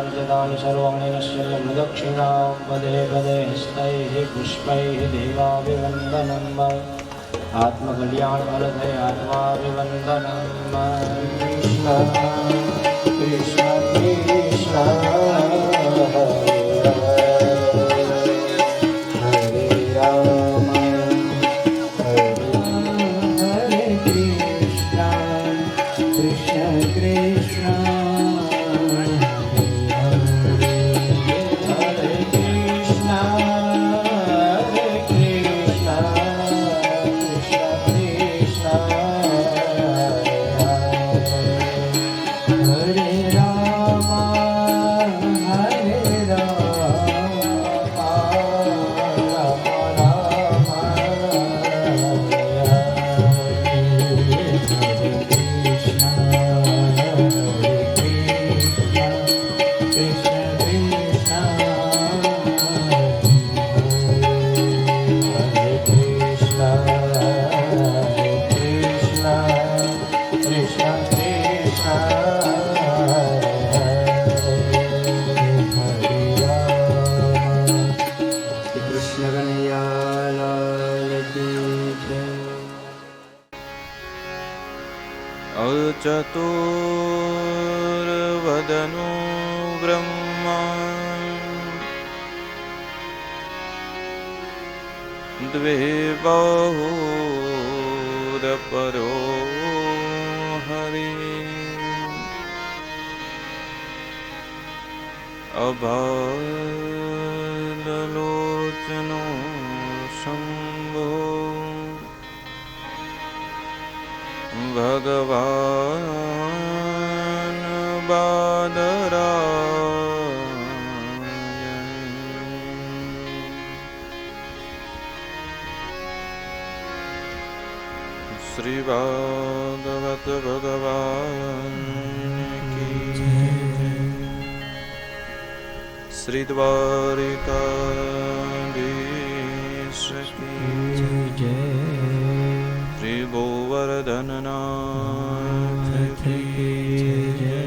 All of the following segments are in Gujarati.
पूजार्जितानि सर्वाणि नश्यन्ति दक्षिणां पदे पदे हस्तैः पुष्पैः देवाभिवन्दनम् आत्मकल्याणफलदे आत्माभिवन्दनम् कृष्ण कृष्ण चतुर्वदनो ब्रह्मा द्विबाहुरपरो हरि अभाललोचनो शम्भो भगवान् बादरायण श्री भागवत भगवान की श्री द्वारिकाधीश की जय श्री गोवर्धननाथ की जय।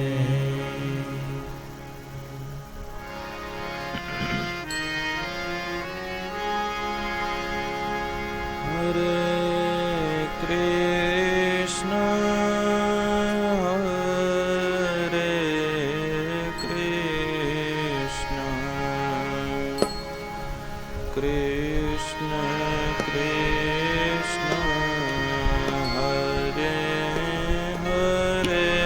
हरे कृष्ण हरे कृष्ण कृष्ण कृष्ण हरे हरे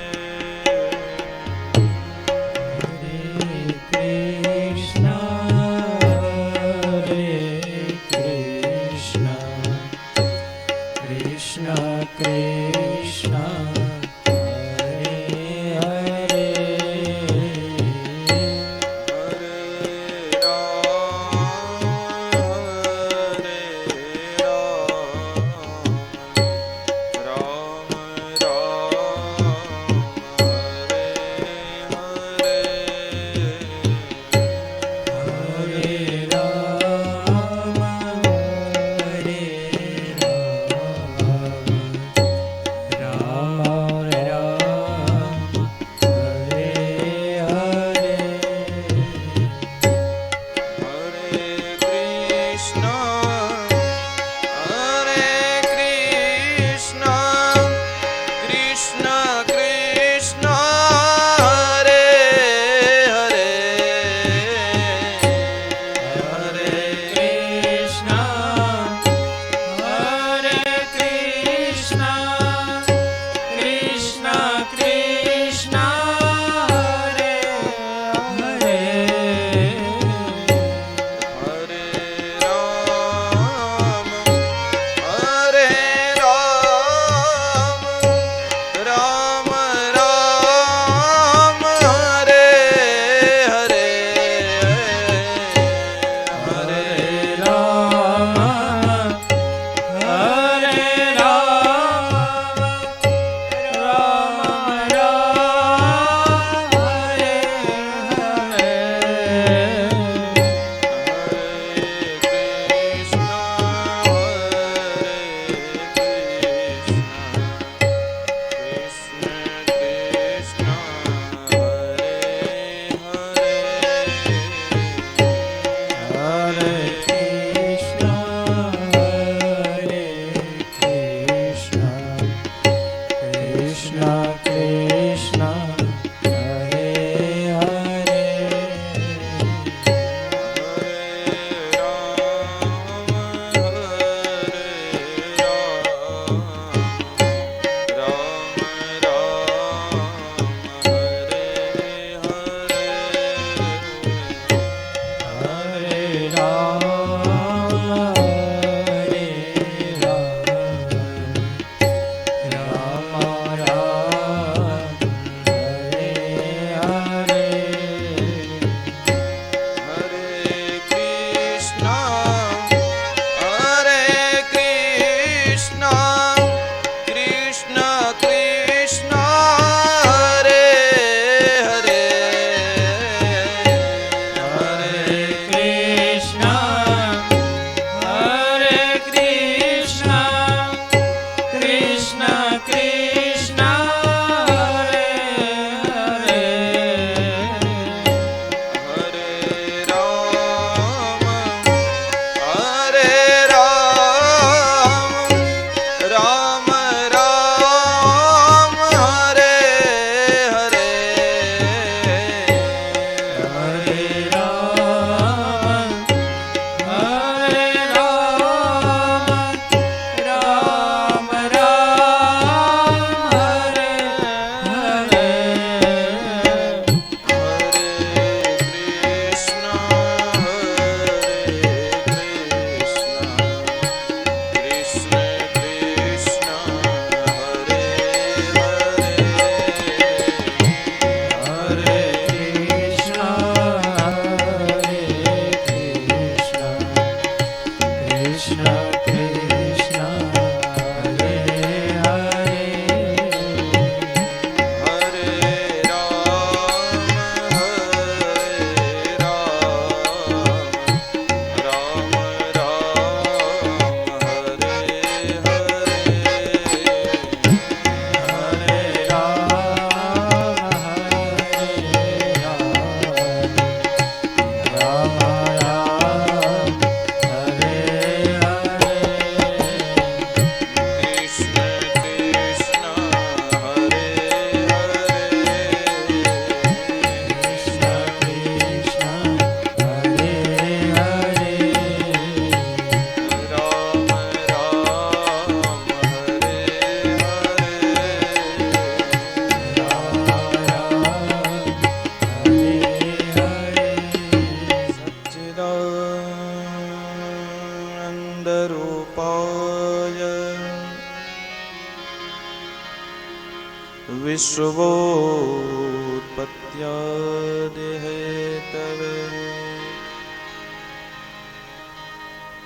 विश्वोत्पत्त्यादिहेतवे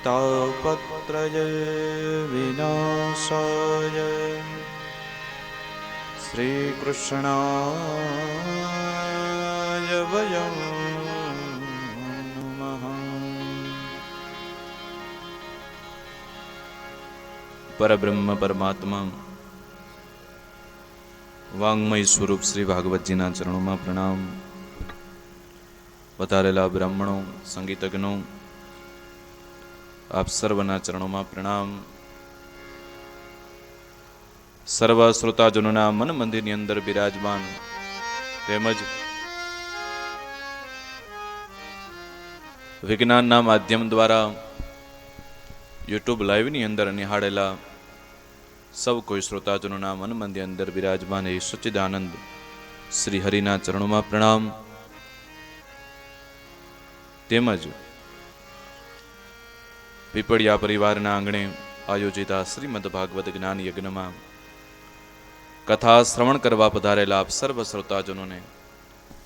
तापत्रय विनाशाय श्रीकृष्णाय वयं नमः। परब्रह्म परमात्मा વાંગમય સ્વરૂપ શ્રી ભાગવતજીના ચરણોમાં પ્રણામ. વધારેલા બ્રાહ્મણો, સંગીતજ્ઞો, આપ સર્વના ચરણોમાં પ્રણામ. સર્વ શ્રોતાજનોના મન મંદિરની અંદર બિરાજમાન તેમજ વિજ્ઞાનના માધ્યમ દ્વારા યુટ્યુબ લાઈવની અંદર નિહાળેલા સૌ કોઈ શ્રોતાજનોના મન મંદિર અંદર બિરાજમાન એ સચ્ચિદાનંદ શ્રી હરિના ચરણોમાં પ્રણામ. તેમજ પીપળિયા પરિવારના આંગણે આયોજિત શ્રીમદ ભાગવત જ્ઞાન યજ્ઞમાં કથા શ્રવણ કરવા પધારેલા આપ સર્વ શ્રોતાજનોને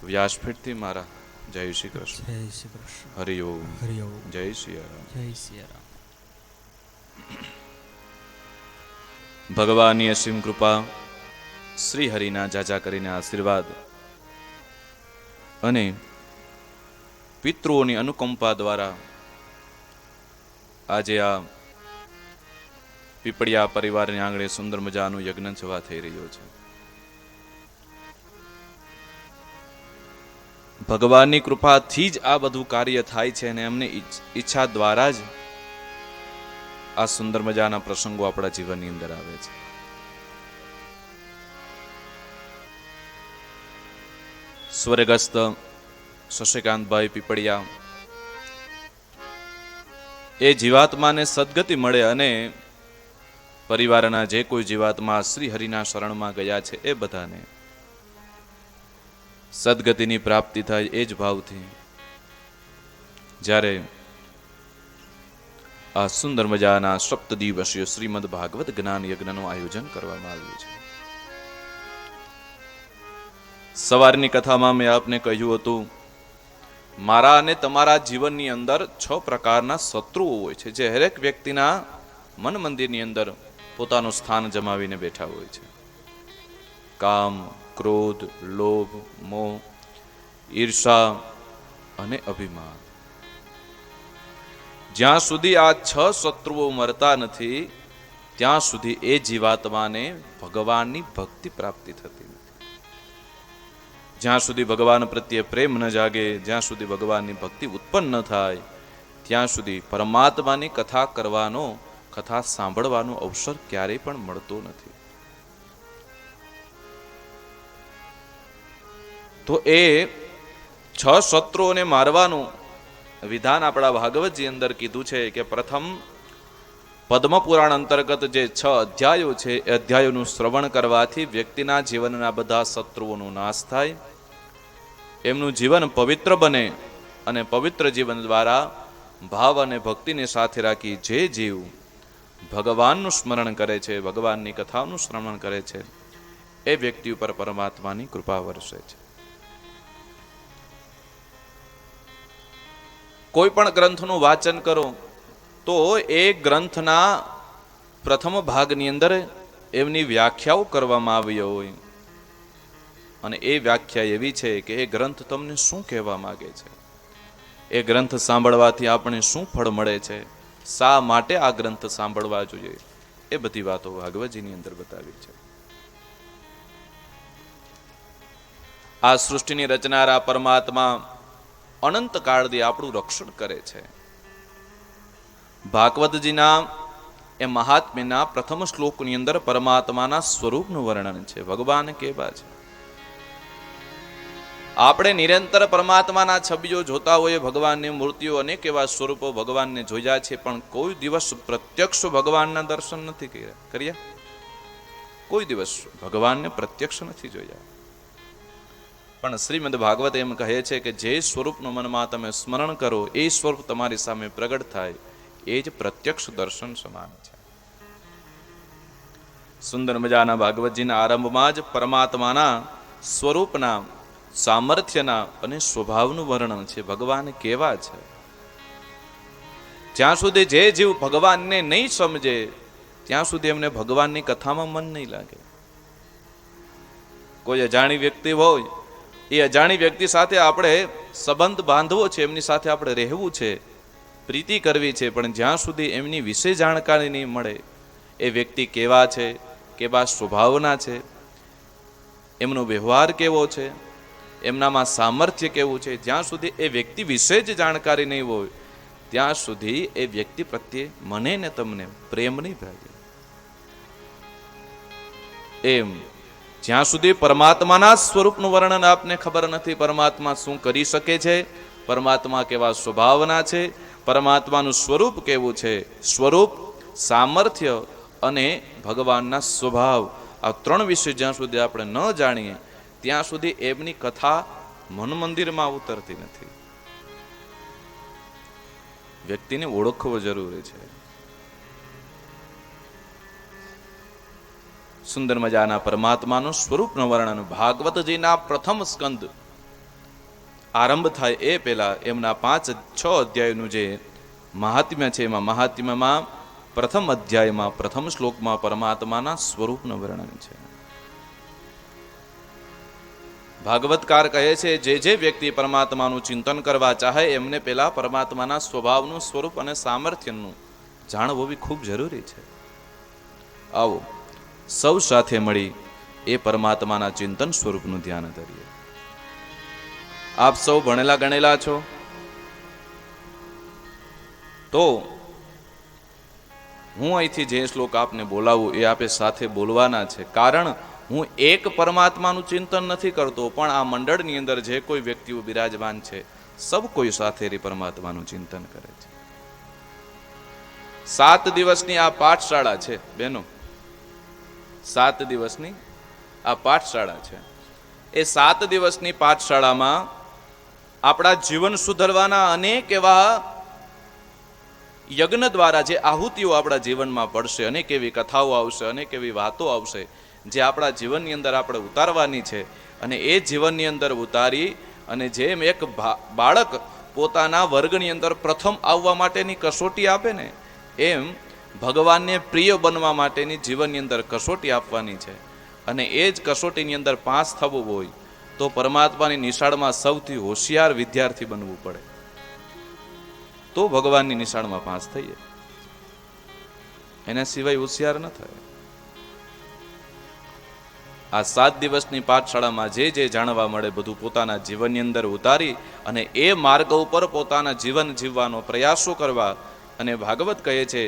વ્યાસપીઠથી મારા જય શ્રી કૃષ્ણ. જય શ્રી કૃષ્ણ. હરિ ઓમ. હરિ ઓમ. જય શ્રી રામ. જય શ્રી રામ. ભગવાનની અસીમ કૃપા, શ્રી હરિના જાજા કરીને આશીર્વાદ અને પિતૃઓની અનુકંપા દ્વારા આજે આ પીપળિયા પરિવારની આંગણે સુંદર મજાનું યજ્ઞ સભા થઈ રહ્યો છે. ભગવાનની કૃપાથી જ આ બધું કાર્ય થાય છે અને એમને ઈચ્છા દ્વારા જ આ સુંદર મજાના પ્રસંગો આપણા જીવનની અંદર આવે છે. સ્વર્ગસ્થ શશિકાંતભાઈ પીપળિયા એ જીવાત્માને સદગતિ મળે અને પરિવારના જે કોઈ જીવાત્મા શ્રી હરિના શરણમાં ગયા છે એ બધાને સદગતિની પ્રાપ્તિ થાય એ જ ભાવથી જ્યારે આ સુંદર મજાના સપ્તદિવસીય શ્રીમદ ભાગવત જ્ઞાન યજ્ઞનું આયોજન કરવામાં આવ્યું છે. સવારની કથામાં મેં આપને કહ્યું હતું, મારા અને તમારા જીવનની અંદર 6 પ્રકારના શત્રુઓ હોય છે જે હરેક વ્યક્તિના મન મંદિરની અંદર પોતાનું સ્થાન જમાવીને બેઠા હોય છે. કામ, ક્રોધ, લોભ, મોહ, ઈર્ષા અને અભિમાન. જ્યાં સુધી આ 6 શત્રુઓ મરતા નથી ત્યાં સુધી એ જીવાત્માને ભગવાનની ભક્તિ પ્રાપ્તિ થતી નથી. જ્યાં સુધી ભગવાન પ્રત્યે પ્રેમ ન જાગે, જ્યાં સુધી ભગવાનની ભક્તિ ઉત્પન્ન ન થાય ત્યાં સુધી પરમાત્માની કથા કરવાનો, કથા સાંભળવાનો અવસર ક્યારેય પણ મળતો નથી. તો એ 6 શત્રુઓને મારવાનું વિધાન આપણા ભાગવતજી અંદર કીધું છે કે પ્રથમ પદ્મ પુરાણ અંતર્ગત જે 6 અધ્યાયો છે એ અધ્યાયોનું શ્રવણ કરવાથી વ્યક્તિના જીવનના બધા શત્રુઓનો નાશ થાય, એમનું જીવન પવિત્ર બને અને પવિત્ર જીવન દ્વારા ભાવ અને ભક્તિને સાથે રાખી જે જીવ ભગવાનનું સ્મરણ કરે છે, ભગવાનની કથાનું શ્રવણ કરે છે, એ વ્યક્તિ ઉપર પરમાત્માની કૃપા વરસે છે. કોઈ પણ ગ્રંથનું વાંચન કરો તો એ ગ્રંથના પ્રથમ ભાગની અંદર એમની વ્યાખ્યાઓ કરવામાં આવી હોય અને એ વ્યાખ્યા એવી છે કે એ ગ્રંથ તમને શું કહેવા માંગે છે, એ ગ્રંથ સાંભળવાથી આપણે શું ફળ મળે છે, શા માટે આ ગ્રંથ સાંભળવા જોઈએ, એ બધી વાતો ભાગવતજીની અંદર બતાવી છે. આ સૃષ્ટિની રચનારા પરમાત્મા અનંત કાળથી આપણું રક્ષણ કરે છે. ભાગવતજીના એ મહાત્મ્યના પ્રથમ શ્લોકની અંદર પરમાત્માના સ્વરૂપનું વર્ણન છે. ભગવાન કેવા છે? આપણે નિરંતર પરમાત્માના છબીઓ જોતા હોઈએ, ભગવાનની મૂર્તિઓ, અનેક એવા સ્વરૂપો ભગવાનને જોયા છે, પણ કોઈ દિવસ પ્રત્યક્ષ ભગવાનના દર્શન નથી કર્યા. કોઈ દિવસ ભગવાનને પ્રત્યક્ષ નથી જોયા. પણ શ્રીમદ ભાગવત એમ કહે છે કે જે સ્વરૂપનું મનમાં તમે સ્મરણ કરો એ સ્વરૂપ તમારી સામે પ્રગટ થાય, એ જ પ્રત્યક્ષ દર્શન સમાન છે. સુંદર મજાના ભાગવતજીના આરંભમાં જ પરમાત્માના સ્વરૂપના, સામર્થ્યના અને સ્વભાવનું વર્ણન છે. ભગવાન કેવા છે. જ્યાં સુધી જે જીવ ભગવાનને નહીં સમજે ત્યાં સુધી એમને ભગવાનની કથામાં મન નહીં લાગે. કોઈ અજાણી વ્યક્તિ હોય, એ અજાણી વ્યક્તિ સાથે આપણે સંબંધ બાંધવો છે, એમની સાથે આપણે રહેવું છે, પ્રીતિ કરવી છે, પણ જ્યાં સુધી એમની વિશે જાણકારી નહીં મળે, એ વ્યક્તિ કેવા છે, કેવા સ્વભાવના છે, એમનો વ્યવહાર કેવો છે, એમનામાં સામર્થ્ય કેવું છે, જ્યાં સુધી એ વ્યક્તિ વિશે જ જાણકારી નહીં હોય ત્યાં સુધી એ વ્યક્તિ પ્રત્યે મને ને તમને પ્રેમ નહીં ભાગે. એમ જ્યાં સુધી પરમાત્માના સ્વરૂપનું વર્ણન આપને ખબર નથી, પરમાત્મા શું કરી શકે છે, પરમાત્મા કેવા સ્વભાવના છે, પરમાત્માનું સ્વરૂપ કેવું છે, સ્વરૂપ, સામર્થ્ય અને ભગવાનના સ્વભાવ, આ ત્રણ વિશે જ્યાં સુધી આપણે ન જાણીએ ત્યાં સુધી એમની કથા મન મંદિરમાં ઉતરતી નથી. વ્યક્તિને ઓળખવો જરૂરી છે. સુંદર મજાના પરમાત્માનું સ્વરૂપનું વર્ણન ભાગવતજીના પ્રથમ સ્કંદ આરંભ થાય એ પહેલા એમના 5-6 અધ્યાયનું જે મહાત્મ્ય છે, એમાં મહાત્મ્યમાં પ્રથમ અધ્યાયમાં પ્રથમ શ્લોકમાં પરમાત્માના સ્વરૂપનું વર્ણન છે. ભાગવતકાર કહે છે, જે વ્યક્તિ પરમાત્માનું ચિંતન કરવા ચાહે એમને પહેલા પરમાત્માના સ્વભાવનું, સ્વરૂપ અને સામર્થ્યનું જાણવું બી ખૂબ જરૂરી છે. આવો સૌ સાથે મળી એ પરમાત્માના ચિંતન સ્વરૂપનું ધ્યાન કરીએ. આપ સૌ ભણેલા ગણેલા છો, તો હું અહીંથી જે શ્લોક આપને બોલાવું એ આપે સાથે બોલવાના છે. કારણ હું એક પરમાત્માનું ચિંતન નથી કરતો, પણ આ મંડળની અંદર જે કોઈ વ્યક્તિઓ બિરાજમાન છે સબ કોઈ સાથે પરમાત્માનું ચિંતન કરે છે. 7 દિવસની આ પાઠશાળા છે બહેનો, 7 દિવસની આ પાઠશાળા છે. એ 7 દિવસની પાઠશાળામાં આપણા જીવન સુધરવાના અનેક એવા યજ્ઞ દ્વારા જે આહુતિઓ આપણા જીવનમાં પડશે, અનેક એવી કથાઓ આવશે, અનેક એવી વાતો આવશે જે આપણા જીવનની અંદર આપણે ઉતારવાની છે. અને એ જીવનની અંદર ઉતારી અને જેમ એક બાળક પોતાના વર્ગની અંદર પ્રથમ આવવા માટેની કસોટી આપે ને, એમ ભગવાનને પ્રિય બનવા માટેની જીવનની અંદર કસોટી આપવાની છે. અને એ જ કસોટીની અંદર પાસ થવું હોય તો પરમાત્માની નિશાળમાં સૌથી હોશિયાર વિદ્યાર્થી બનવું પડે, તો ભગવાનની નિશાળમાં પાસ થઈએ. એના સિવાય હોશિયાર ન થાય. આ 7 દિવસની પાઠશાળામાં જે જાણવા મળે બધું પોતાના જીવનની અંદર ઉતારી અને એ માર્ગ ઉપર પોતાના જીવન જીવવાનો પ્રયાસો કરવા. અને ભાગવત કહે છે,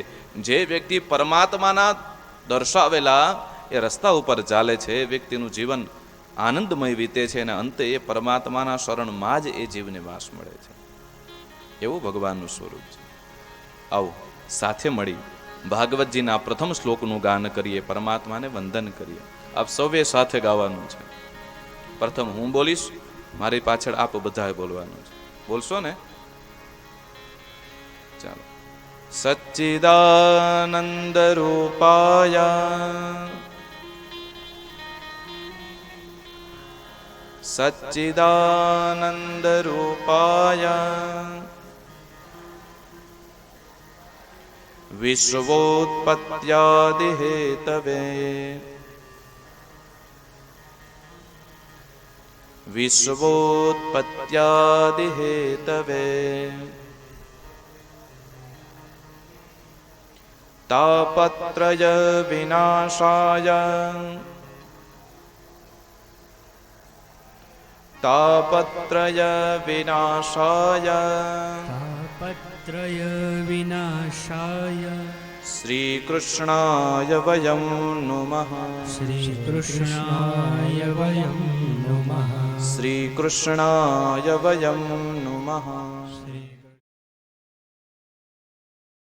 જે વ્યક્તિ પરમાત્માના દર્શાવેલા એ રસ્તા ઉપર ચાલે છે, એ વ્યક્તિનું જીવન આનંદમય વીતે છે અને અંતે એ પરમાત્માના શરણમાં જ એ જીવને વાસ મળે છે. એવું ભગવાનનું સ્વરૂપ છે. આવો સાથે મળી ભાગવતજીના પ્રથમ શ્લોકનું ગાન કરીએ, પરમાત્માને વંદન કરીએ. આપ સૌએ સાથે ગાવાનું છે. પ્રથમ હું બોલીશ, મારી પાછળ આપ બધાએ બોલવાનું છે. બોલશો ને? ચાલો. સચ્ચિદાનંદ રૂપાય સચ્ચિદાનંદ રૂપાય વિશ્વોત્પત્યાદિ હેતવે વિશ્વોત્પત્યાદિ હેતવે તાપત્રય વિનાશાય તાપત્રય વિનાશાય તાપત્રય વિનાશાય શ્રી કૃષ્ણાય વયમ નુમઃ શ્રી કૃષ્ણાય વયમ નુમઃ શ્રી કૃષ્ણાય વયમ નુમઃ